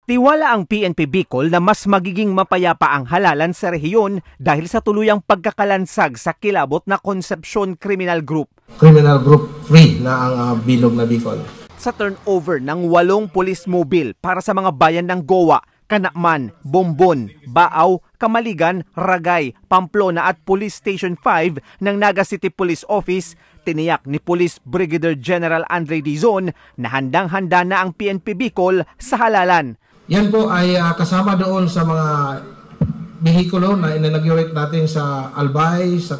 Tiwala ang PNP Bicol na mas magiging mapayapa ang halalan sa rehiyon dahil sa tuluyang pagkakalansag sa kilabot na Concepcion Criminal Group. Criminal Group free na ang bilog na Bicol. Sa turnover ng 8 police mobile para sa mga bayan ng Goa, Canacman, Bombon, Baaw, Kamaligan, Ragay, Pamplona at Police Station 5 ng Naga City Police Office, tiniyak ni Police Brigadier General Andre Dizon na handang-handa na ang PNP Bicol sa halalan. Yan po ay kasama doon sa mga behikulo na inaugurat natin sa Albay, sa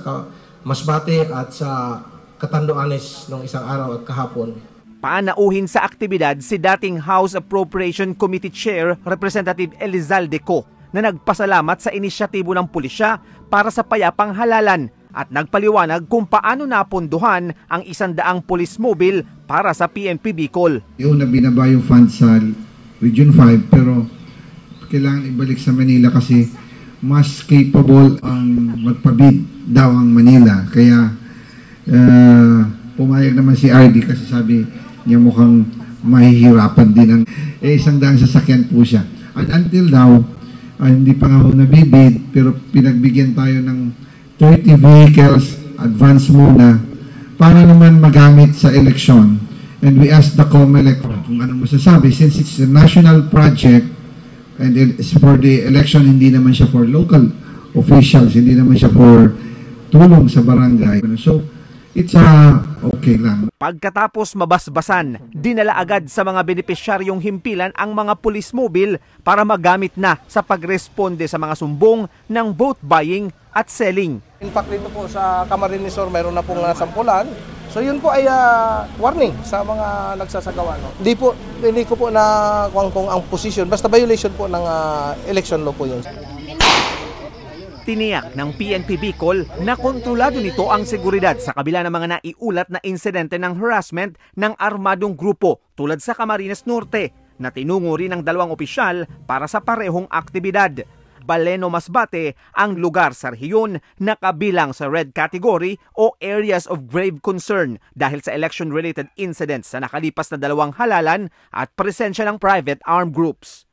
Masbate at sa Catanduanes noong isang araw at kahapon. Paanauhin sa aktibidad si dating House Appropriation Committee Chair Representative Elizalde Co na nagpasalamat sa inisyatibo ng pulisya para sa payapang halalan at nagpaliwanag kung paano napunduhan ang 100 police mobile para sa PNP Bicol. Yung nabinaba yung fund sa Region 5 pero kailangan ibalik sa Manila kasi mas capable ang magpabid daw ang Manila. Kaya pumayag naman si RD kasi sabi niya mukhang mahihirapan din ang 100 sasakyan po siya. At until now, hindi pa nga ako nabibid pero pinagbigyan tayo ng 30 vehicles advance muna para naman magamit sa eleksyon. And we asked the COMELEC kung ano masasabi since it's a national project and it's for the election, hindi naman siya for local officials, hindi naman siya for tulong sa barangay. So, it's okay lang. Pagkatapos mabasbasan, dinala agad sa mga benepisyaryong himpilan ang mga police mobile para magamit na sa pagresponde sa mga sumbong ng vote buying at selling. In fact, dito po sa Camarines Sur, mayroon na pong sampulan. So yun po ay warning sa mga nagsasagawa. No? Hindi ko po na kung ang position, basta violation po ng election law po yun. Tiniyak ng PNP Bicol na kontrolado nito ang seguridad sa kabila ng mga naiulat na insidente ng harassment ng armadong grupo tulad sa Camarines Norte na tinungo rin ng 2 opisyal para sa parehong aktibidad. Baleno, Masbate ang lugar sa rehiyon na kabilang sa red category o areas of grave concern dahil sa election-related incidents sa nakalipas na 2 halalan at presensya ng private armed groups.